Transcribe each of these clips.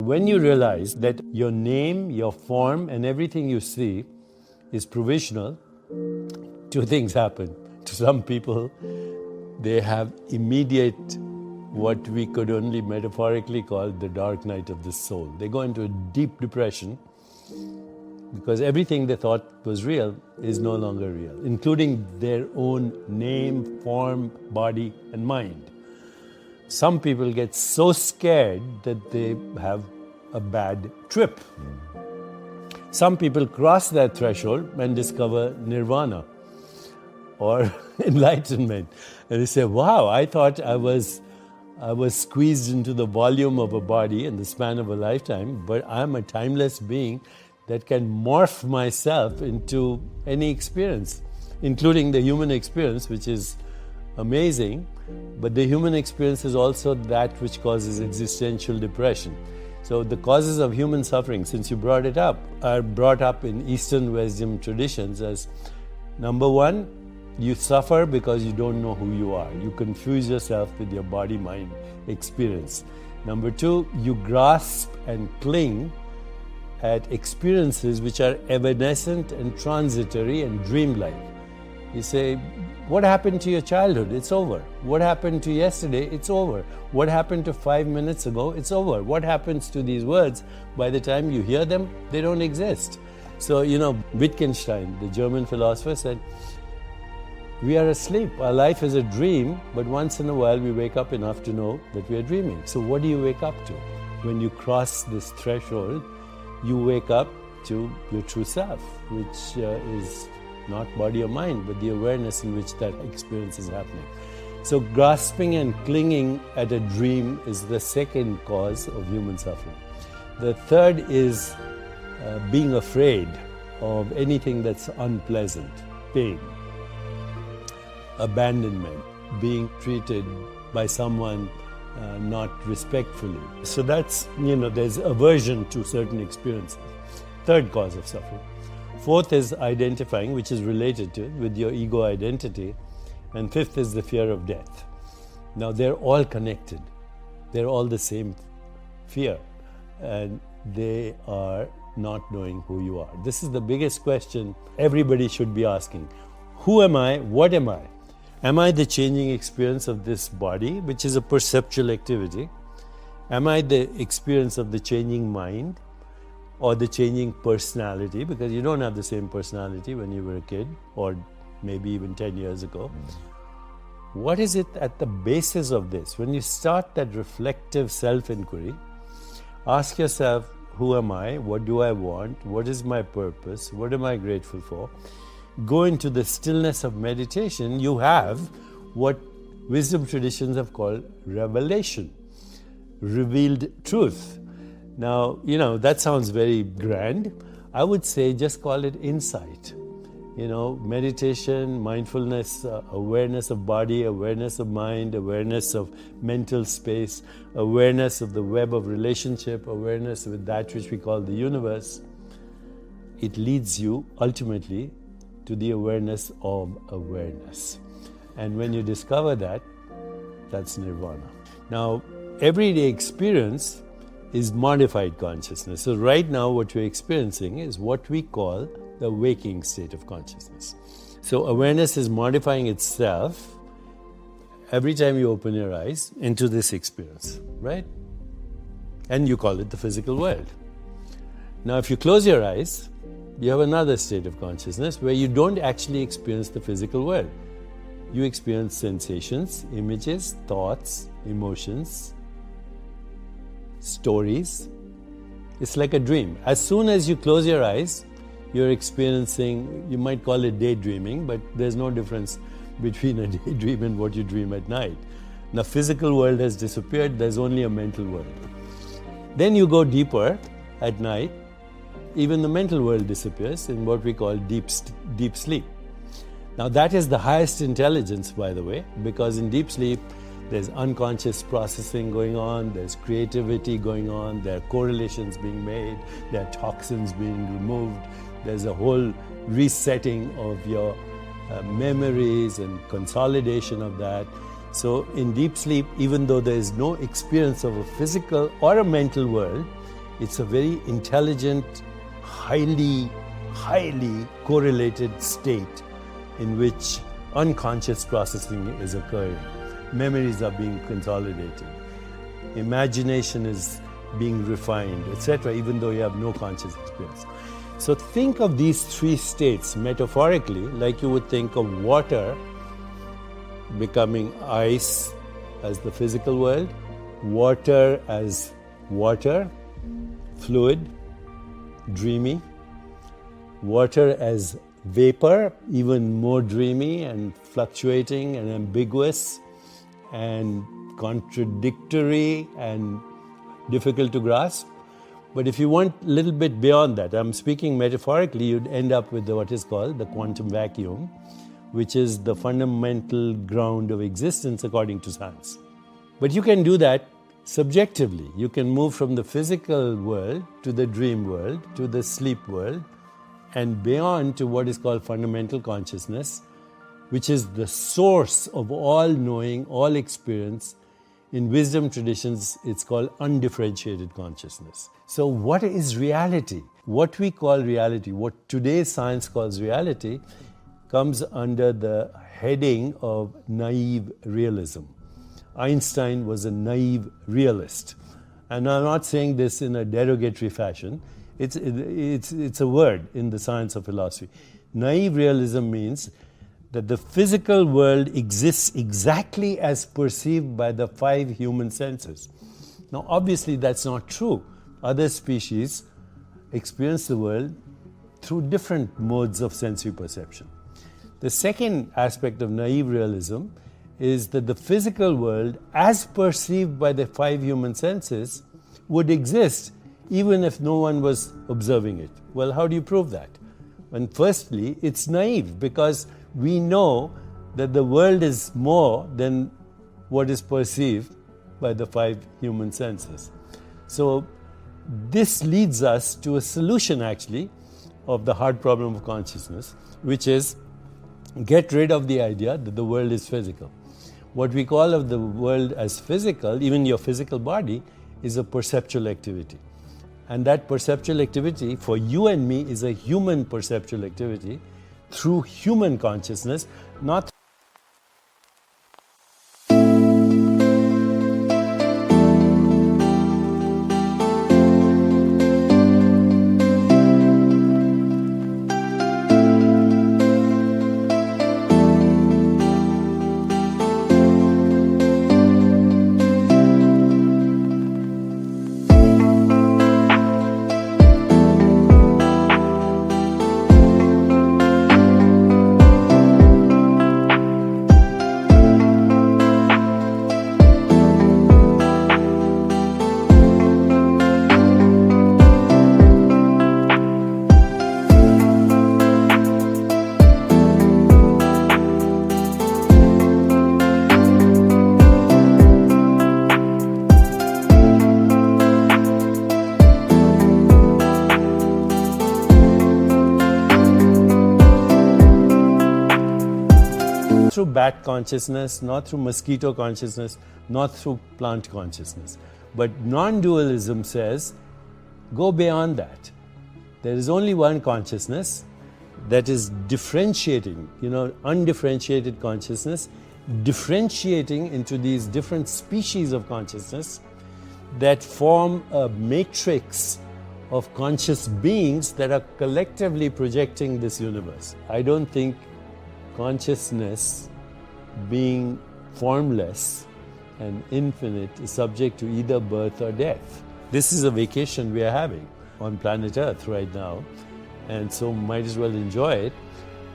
When you realize that your name, your form, and everything you see is provisional, two things happen. To some people, they have immediate, what we could only metaphorically call the dark night of the soul. They go into a deep depression because everything they thought was real is no longer real, including their own name, form, body, and mind. Some people get so scared that they have a bad trip. Some people cross that threshold and discover nirvana or enlightenment. And they say, wow, I thought I was squeezed into the volume of a body in the span of a lifetime, but I'm a timeless being that can morph myself into any experience, including the human experience, which is amazing. But the human experience is also that which causes existential depression. So the causes of human suffering, since you brought it up, are brought up in Eastern wisdom traditions as, number one, you suffer because you don't know who you are. You confuse yourself with your body-mind experience. Number two, you grasp and cling at experiences which are evanescent and transitory and dreamlike. You say, what happened to your childhood? It's over. What happened to yesterday? It's over. What happened to 5 minutes ago? It's over. What happens to these words? By the time you hear them, they don't exist. So, Wittgenstein, the German philosopher, said, we are asleep. Our life is a dream, but once in a while we wake up enough to know that we are dreaming. So what do you wake up to? When you cross this threshold, you wake up to your true self, which is not body or mind, but the awareness in which that experience is happening. So grasping and clinging at a dream is the second cause of human suffering. The third is being afraid of anything that's unpleasant, pain, abandonment, being treated by someone not respectfully. So that's, there's aversion to certain experiences. Third cause of suffering. Fourth is identifying, which is related to it, with your ego identity. And fifth is the fear of death. Now they're all connected. They're all the same fear. And they are not knowing who you are. This is the biggest question everybody should be asking. Who am I? What am I? Am I the changing experience of this body, which is a perceptual activity? Am I the experience of the changing mind or the changing personality? Because you don't have the same personality when you were a kid or maybe even 10 years ago. What is it at the basis of this? When you start that reflective self-inquiry, ask yourself, who am I? What do I want? What is my purpose? What am I grateful for? Go into the stillness of meditation, you have what wisdom traditions have called revelation, revealed truth. Now, that sounds very grand. I would say just call it insight. Meditation, mindfulness, awareness of body, awareness of mind, awareness of mental space, awareness of the web of relationship, awareness with that which we call the universe. It leads you ultimately to the awareness of awareness. And when you discover that, that's nirvana. Now, everyday experience is modified consciousness. So right now what we're experiencing is what we call the waking state of consciousness. So awareness is modifying itself every time you open your eyes into this experience, right? And you call it the physical world. Now if you close your eyes, you have another state of consciousness where you don't actually experience the physical world. You experience sensations, images, thoughts, emotions, stories. It's like a dream. As soon as you close your eyes, you're experiencing, you might call it daydreaming, but there's no difference between a daydream and what you dream at night. The physical world has disappeared, there's only a mental world. Then you go deeper at night, even the mental world disappears in what we call deep sleep. Now that is the highest intelligence, by the way, because in deep sleep, there's unconscious processing going on, there's creativity going on, there are correlations being made, there are toxins being removed, there's a whole resetting of your memories and consolidation of that. So in deep sleep, even though there is no experience of a physical or a mental world, It's a very intelligent, highly correlated state in which unconscious processing is occurring. Memories are being consolidated. Imagination is being refined, etc., even though you have no conscious experience. So think of these three states metaphorically, like you would think of water becoming ice as the physical world, water as water, fluid, dreamy, water as vapor, even more dreamy and fluctuating and ambiguous and contradictory and difficult to grasp. But if you want a little bit beyond that, I'm speaking metaphorically, you'd end up with what is called the quantum vacuum, which is the fundamental ground of existence according to science. But you can do that subjectively. You can move from the physical world to the dream world, to the sleep world, and beyond to what is called fundamental consciousness, which is the source of all knowing, all experience. In wisdom traditions, it's called undifferentiated consciousness. So what is reality? What we call reality, what today's science calls reality, comes under the heading of naive realism. Einstein was a naive realist. And I'm not saying this in a derogatory fashion. It's a word in the science of philosophy. Naive realism means that the physical world exists exactly as perceived by the five human senses. Now, obviously, that's not true. Other species experience the world through different modes of sensory perception. The second aspect of naive realism is that the physical world, as perceived by the five human senses, would exist even if no one was observing it. Well, how do you prove that? And firstly, it's naive because we know that the world is more than what is perceived by the five human senses. So this leads us to a solution actually of the hard problem of consciousness, which is get rid of the idea that the world is physical. What we call of the world as physical, even your physical body, is a perceptual activity. And that perceptual activity for you and me is a human perceptual activity through human consciousness, not through bat consciousness, not through mosquito consciousness, not through plant consciousness. But non-dualism says, go beyond that. There is only one consciousness that is differentiating, undifferentiated consciousness, differentiating into these different species of consciousness that form a matrix of conscious beings that are collectively projecting this universe. I don't think consciousness, being formless and infinite, is subject to either birth or death. This is a vacation we are having on planet Earth right now, and so might as well enjoy it.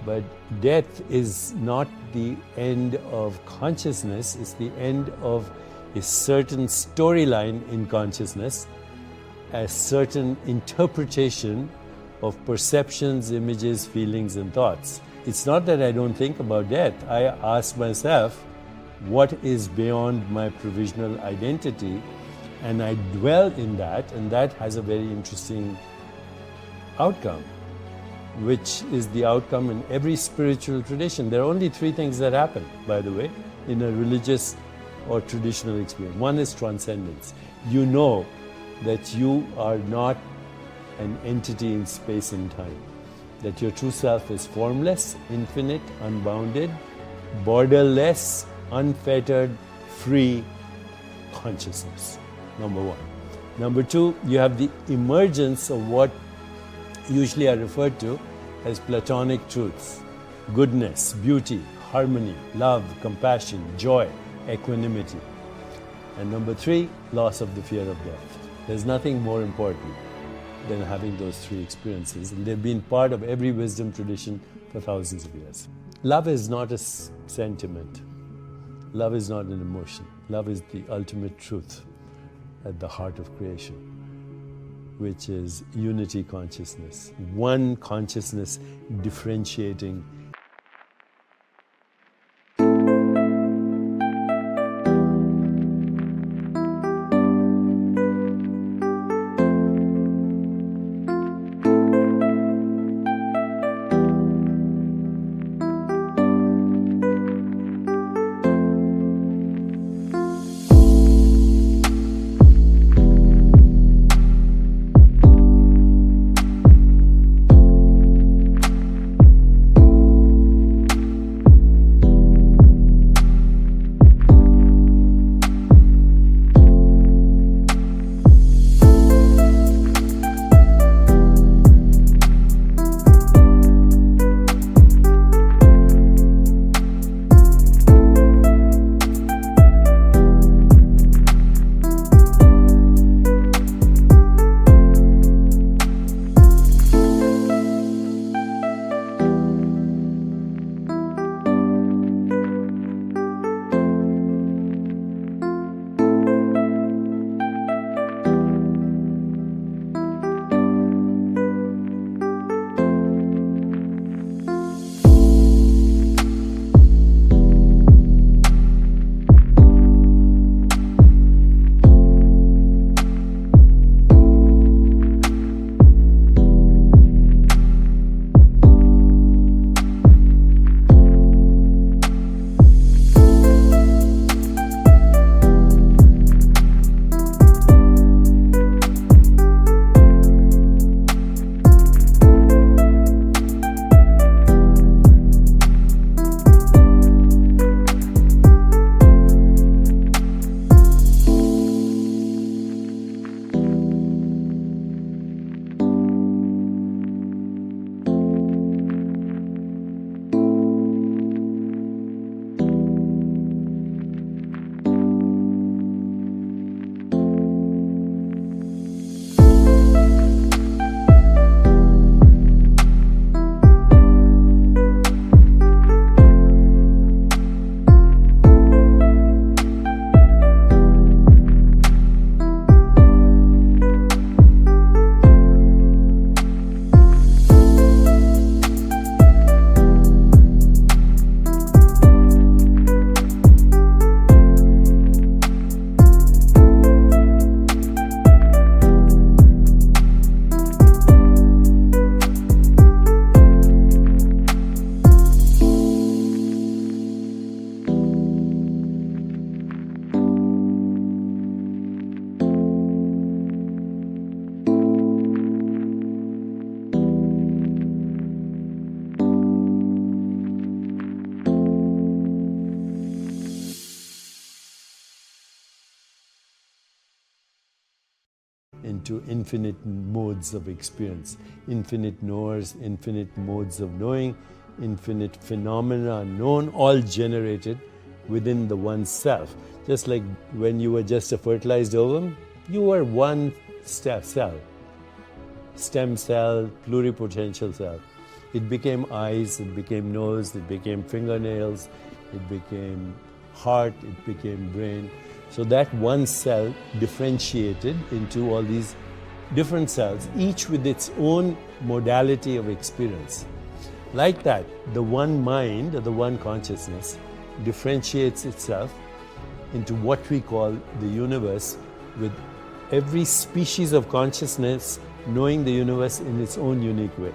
But death is not the end of consciousness, it's the end of a certain storyline in consciousness, a certain interpretation of perceptions, images, feelings, and thoughts. It's not that I don't think about death. I ask myself, what is beyond my provisional identity? And I dwell in that, and that has a very interesting outcome, which is the outcome in every spiritual tradition. There are only three things that happen, by the way, in a religious or traditional experience. One is transcendence. You know that you are not an entity in space and time, that your true self is formless, infinite, unbounded, borderless, unfettered, free consciousness. Number one. Number two, you have the emergence of what usually are referred to as Platonic truths: goodness, beauty, harmony, love, compassion, joy, equanimity. And number three, loss of the fear of death. There's nothing more important than having those three experiences, and they've been part of every wisdom tradition for thousands of years. Love is not a sentiment. Love is not an emotion. Love is the ultimate truth at the heart of creation, which is unity consciousness, one consciousness differentiating. Into infinite modes of experience, infinite knowers, infinite modes of knowing, infinite phenomena known, all generated within the one self. Just like when you were just a fertilized ovum, you were one cell, stem cell, pluripotential cell. It became eyes, it became nose, it became fingernails, it became heart, it became brain. So that one cell differentiated into all these different cells, each with its own modality of experience. Like that, the one mind, or the one consciousness, differentiates itself into what we call the universe, with every species of consciousness knowing the universe in its own unique way.